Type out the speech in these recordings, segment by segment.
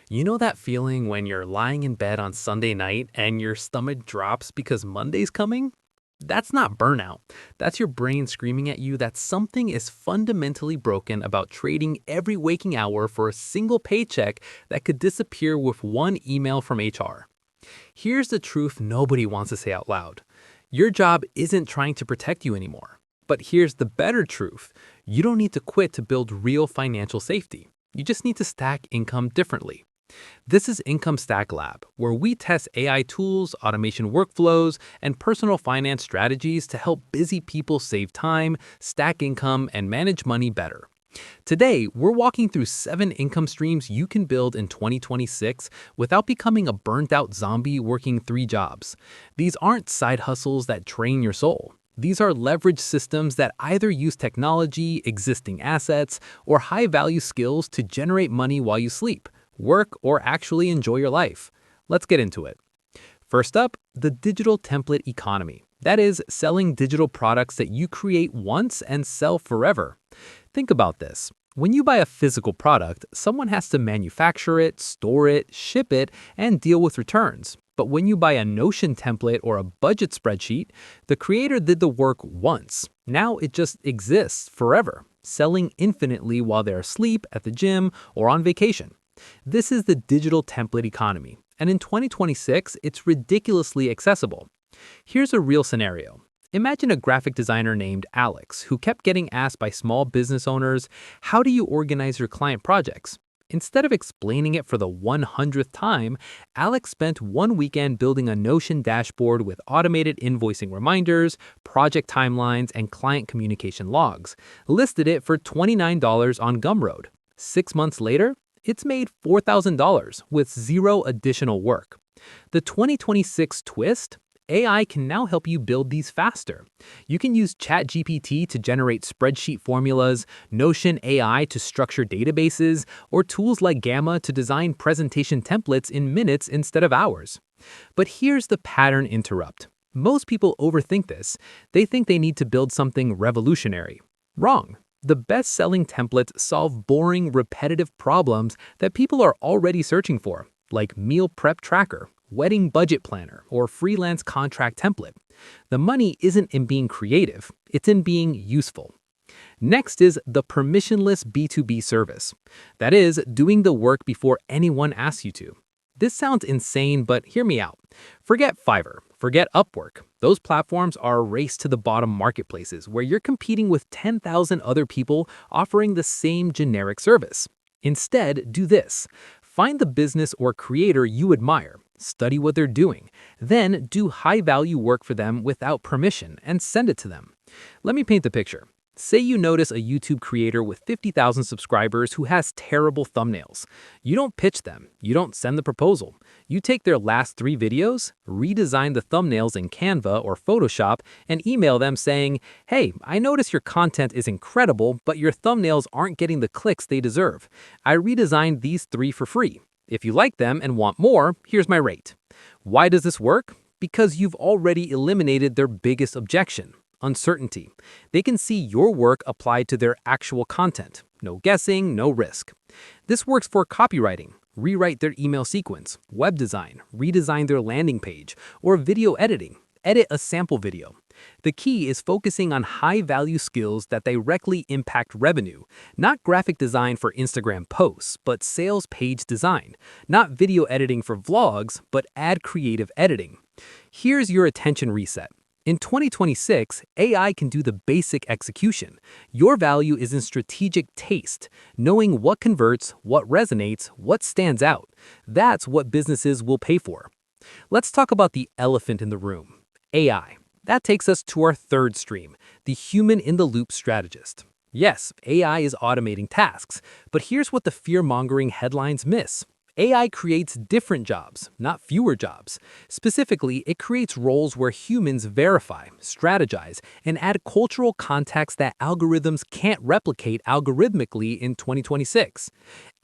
You know that feeling when you're lying in bed on Sunday night and your stomach drops because Monday's coming? That's not burnout. That's your brain screaming at you that something is fundamentally broken about trading every waking hour for a single paycheck that could disappear with one email from HR. Here's the truth nobody wants to say out loud. Your job isn't trying to protect you anymore. But here's the better truth. You don't need to quit to build real financial safety. You just need to stack income differently. This is Income Stack Lab, where we test AI tools, automation workflows, and personal finance strategies to help busy people save time, stack income, and manage money better. Today, we're walking through 7 income streams you can build in 2026 without becoming a burnt-out zombie working 3 jobs. These aren't side hustles that drain your soul. These are leverage systems that either use technology, existing assets, or high-value skills to generate money while you sleep, work, or actually enjoy your life. Let's get into it. First up, the digital template economy. That is, selling digital products that you create once and sell forever. Think about this. When you buy a physical product, someone has to manufacture it, store it, ship it, and deal with returns. But when you buy a Notion template or a budget spreadsheet, the creator did the work once. Now it just exists forever, selling infinitely while they're asleep, at the gym, or on vacation. This is the digital template economy, and in 2026, it's ridiculously accessible. Here's a real scenario. Imagine a graphic designer named Alex who kept getting asked by small business owners, "How do you organize your client projects?" Instead of explaining it for the 100th time, Alex spent one weekend building a Notion dashboard with automated invoicing reminders, project timelines, and client communication logs, listed it for $29 on Gumroad. 6 months later, it's made $4,000 with zero additional work. The 2026 twist? AI can now help you build these faster. You can use ChatGPT to generate spreadsheet formulas, Notion AI to structure databases, or tools like Gamma to design presentation templates in minutes instead of hours. But here's the pattern interrupt. Most people overthink this. They think they need to build something revolutionary. Wrong. The best-selling templates solve boring, repetitive problems that people are already searching for, like meal prep tracker, wedding budget planner, or freelance contract template. The money isn't in being creative, it's in being useful. Next is the permissionless B2B service. That is, doing the work before anyone asks you to. This sounds insane, but hear me out. Forget Fiverr, forget Upwork. Those platforms are race to the bottom marketplaces where you're competing with 10,000 other people offering the same generic service. Instead, do this. Find the business or creator you admire, study what they're doing, then do high-value work for them without permission and send it to them. Let me paint the picture. Say you notice a YouTube creator with 50,000 subscribers who has terrible thumbnails. You don't pitch them. You don't send the proposal. You take their last 3 videos, redesign the thumbnails in Canva or Photoshop, and email them saying, "Hey, I notice your content is incredible, but your thumbnails aren't getting the clicks they deserve. I redesigned these 3 for free. If you like them and want more, here's my rate." Why does this work? Because you've already eliminated their biggest objection. Uncertainty. They can see your work applied to their actual content. No guessing, no risk. This works for copywriting. Rewrite their email sequence, web design, redesign their landing page, or video editing. Edit a sample video. The key is focusing on high-value skills that directly impact revenue, not graphic design for Instagram posts, but sales page design, not video editing for vlogs, but ad creative editing. Here's your attention reset. In 2026, AI can do the basic execution. Your value is in strategic taste, knowing what converts, what resonates, what stands out. That's what businesses will pay for. Let's talk about the elephant in the room, AI. That takes us to our third stream, the human-in-the-loop strategist. Yes, AI is automating tasks, but here's what the fear-mongering headlines miss. AI creates different jobs, not fewer jobs. Specifically, it creates roles where humans verify, strategize, and add cultural context that algorithms can't replicate algorithmically in 2026.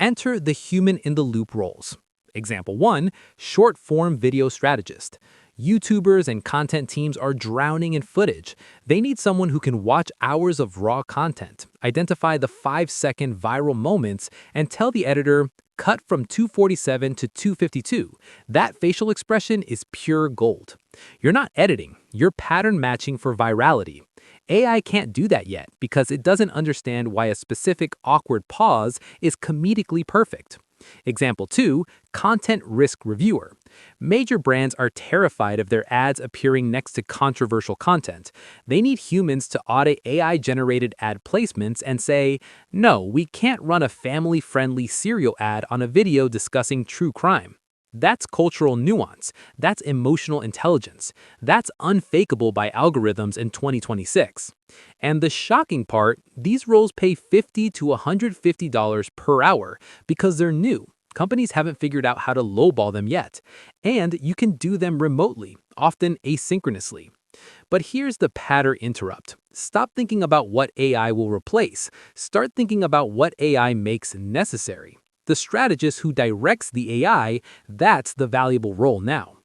Enter the human-in-the-loop roles. Example 1, short-form video strategist. YouTubers and content teams are drowning in footage. They need someone who can watch hours of raw content, identify the 5-second viral moments, and tell the editor, cut from 247 to 252. That facial expression is pure gold. You're not editing, you're pattern matching for virality. AI can't do that yet because it doesn't understand why a specific awkward pause is comedically perfect. Example 2, Content Risk Reviewer. Major brands are terrified of their ads appearing next to controversial content. They need humans to audit AI-generated ad placements and say, no, we can't run a family-friendly cereal ad on a video discussing true crime. That's cultural nuance. That's emotional intelligence. That's unfakeable by algorithms in 2026. And the shocking part, these roles pay $50 to $150 per hour because they're new. Companies haven't figured out how to lowball them yet. And you can do them remotely, often asynchronously. But here's the pattern interrupt. Stop thinking about what AI will replace. Start thinking about what AI makes necessary. The strategist who directs the AI, that's the valuable role now.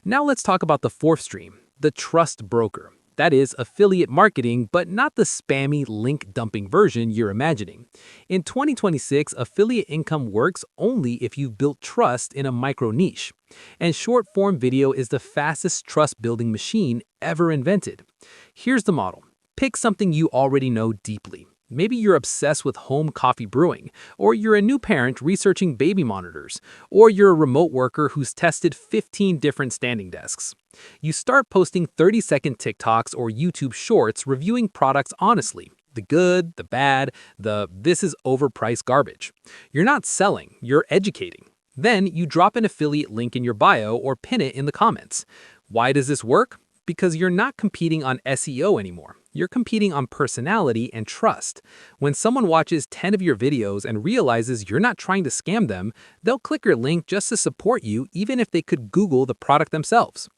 Now let's talk about the fourth stream, the trust broker. That is affiliate marketing, but not the spammy link dumping version you're imagining. In 2026, affiliate income works only if you've built trust in a micro niche. And short form video is the fastest trust building machine ever invented. Here's the model. Pick something you already know deeply. Maybe you're obsessed with home coffee brewing, or you're a new parent researching baby monitors, or you're a remote worker who's tested 15 different standing desks. You start posting 30-second TikToks or YouTube shorts reviewing products honestly. The good, the bad, the this is overpriced garbage. You're not selling, you're educating. Then you drop an affiliate link in your bio or pin it in the comments. Why does this work? Because you're not competing on SEO anymore. You're competing on personality and trust. When someone watches 10 of your videos and realizes you're not trying to scam them, they'll click your link just to support you even if they could Google the product themselves.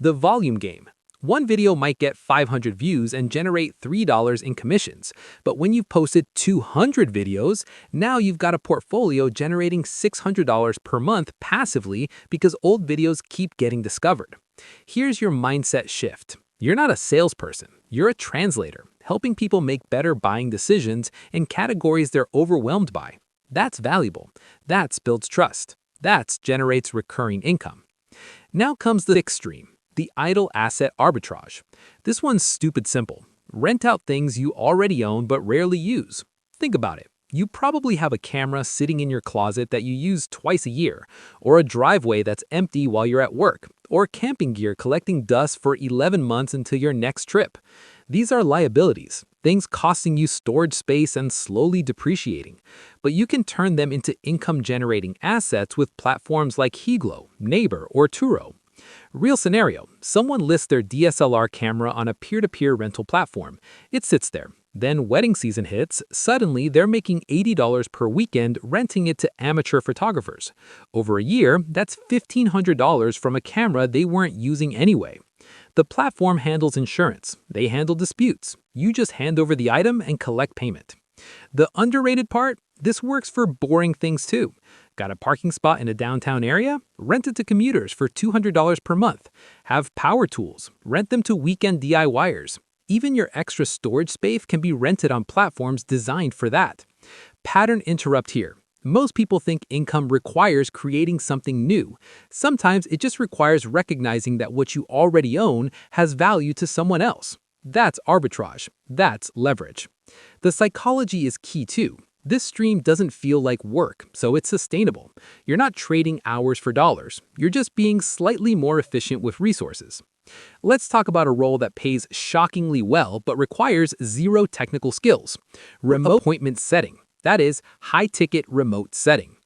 The volume game. One video might get 500 views and generate $3 in commissions. But when you've posted 200 videos, now you've got a portfolio generating $600 per month passively because old videos keep getting discovered. Here's your mindset shift. You're not a salesperson. You're a translator, helping people make better buying decisions in categories they're overwhelmed by. That's valuable. That builds trust. That generates recurring income. Now comes the sixth stream, the idle asset arbitrage. This one's stupid simple. Rent out things you already own but rarely use. Think about it. You probably have a camera sitting in your closet that you use twice a year, or a driveway that's empty while you're at work, or camping gear collecting dust for 11 months until your next trip. These are liabilities, things costing you storage space and slowly depreciating. But you can turn them into income-generating assets with platforms like Higlo, Neighbor, or Turo. Real scenario, someone lists their DSLR camera on a peer-to-peer rental platform. It sits there. Then wedding season hits, suddenly they're making $80 per weekend renting it to amateur photographers. Over a year, that's $1,500 from a camera they weren't using anyway. The platform handles insurance. They handle disputes. You just hand over the item and collect payment. The underrated part? This works for boring things too. Got a parking spot in a downtown area? Rent it to commuters for $200 per month. Have power tools. Rent them to weekend DIYers. Even your extra storage space can be rented on platforms designed for that. Pattern interrupt here. Most people think income requires creating something new. Sometimes it just requires recognizing that what you already own has value to someone else. That's arbitrage. That's leverage. The psychology is key too. This stream doesn't feel like work, so it's sustainable. You're not trading hours for dollars. You're just being slightly more efficient with resources. Let's talk about a role that pays shockingly well but requires zero technical skills. Remote appointment setting. That is, high-ticket remote setting.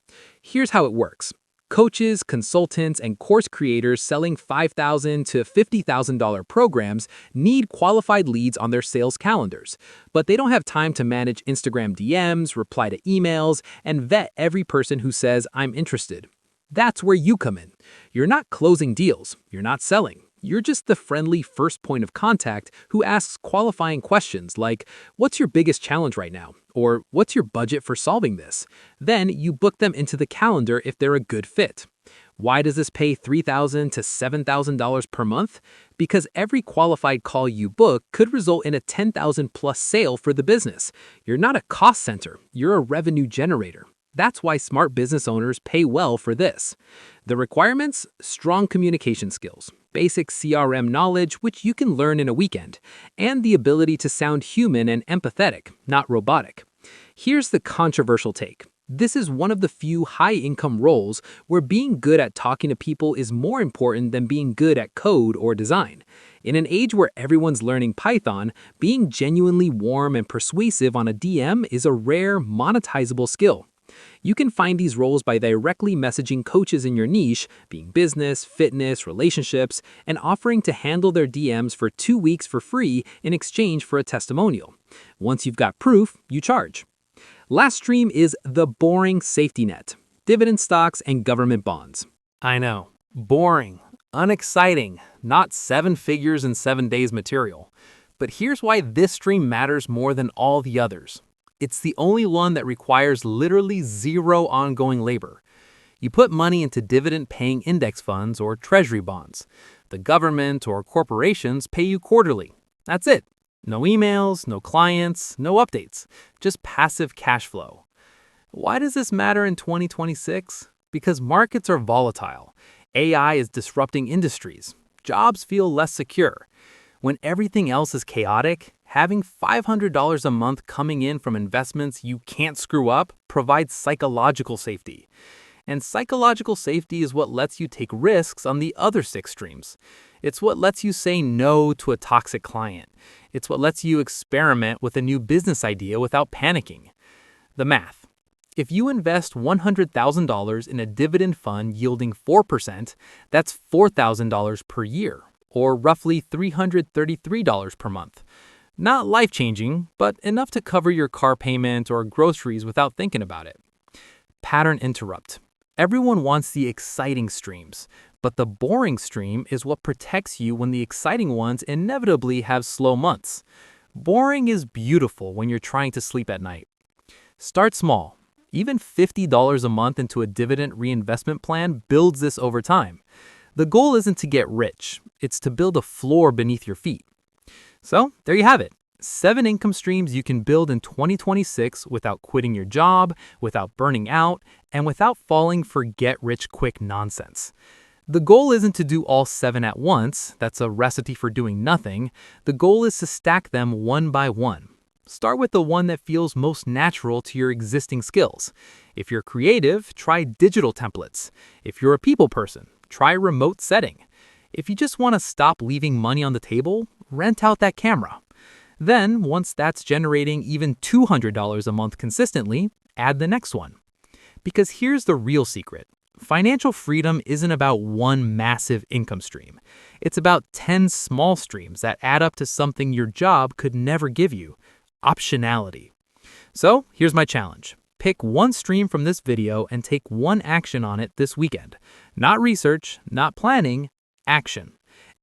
Here's how it works. Coaches, consultants, and course creators selling $5,000 to $50,000 programs need qualified leads on their sales calendars, but they don't have time to manage Instagram DMs, reply to emails, and vet every person who says, "I'm interested." That's where you come in. You're not closing deals. You're not selling. You're just the friendly first point of contact who asks qualifying questions like, "What's your biggest challenge right now?" Or "What's your budget for solving this?" Then you book them into the calendar if they're a good fit. Why does this pay $3,000 to $7,000 per month? Because every qualified call you book could result in a $10,000 plus sale for the business. You're not a cost center, you're a revenue generator. That's why smart business owners pay well for this. The requirements: strong communication skills, basic CRM knowledge, which you can learn in a weekend, and the ability to sound human and empathetic, not robotic. Here's the controversial take. This is one of the few high income roles where being good at talking to people is more important than being good at code or design. In an age where everyone's learning Python, being genuinely warm and persuasive on a DM is a rare, monetizable skill. You can find these roles by directly messaging coaches in your niche, being business, fitness, relationships, and offering to handle their DMs for 2 weeks for free in exchange for a testimonial. Once you've got proof, you charge. Last stream is the boring safety net: dividend stocks and government bonds. I know, boring, unexciting, not 7 figures in 7 days material. But here's why this stream matters more than all the others. It's the only one that requires literally zero ongoing labor. You put money into dividend-paying index funds or treasury bonds. The government or corporations pay you quarterly. That's it. No emails, no clients, no updates, just passive cash flow. Why does this matter in 2026? Because markets are volatile. AI is disrupting industries. Jobs feel less secure. When everything else is chaotic, having $500 a month coming in from investments you can't screw up provides psychological safety. And psychological safety is what lets you take risks on the other 6 streams. It's what lets you say no to a toxic client. It's what lets you experiment with a new business idea without panicking. The math: if you invest $100,000 in a dividend fund yielding 4%, that's $4,000 per year, or roughly $333 per month. Not life-changing, but enough to cover your car payment or groceries without thinking about it. Pattern interrupt. Everyone wants the exciting streams, but the boring stream is what protects you when the exciting ones inevitably have slow months. Boring is beautiful when you're trying to sleep at night. Start small. Even $50 a month into a dividend reinvestment plan builds this over time. The goal isn't to get rich, it's to build a floor beneath your feet. So, there you have it. 7 income streams you can build in 2026 without quitting your job, without burning out, and without falling for get-rich-quick nonsense. The goal isn't to do all 7 at once. That's a recipe for doing nothing. The goal is to stack them one by one. Start with the one that feels most natural to your existing skills. If you're creative, try digital templates. If you're a people person, try remote setting. If you just want to stop leaving money on the table, rent out that camera. Then, once that's generating even $200 a month consistently, add the next one. Because here's the real secret. Financial freedom isn't about one massive income stream. It's about 10 small streams that add up to something your job could never give you: optionality. So, here's my challenge. Pick one stream from this video and take one action on it this weekend. Not research, not planning, action.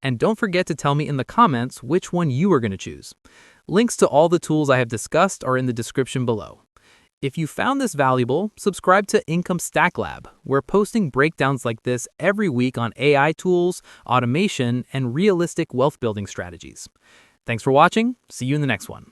And don't forget to tell me in the comments which one you are going to choose. Links to all the tools I have discussed are in the description below. If you found this valuable, subscribe to Income Stack Lab. We're posting breakdowns like this every week on AI tools, automation, and realistic wealth building strategies. Thanks for watching. See you in the next one.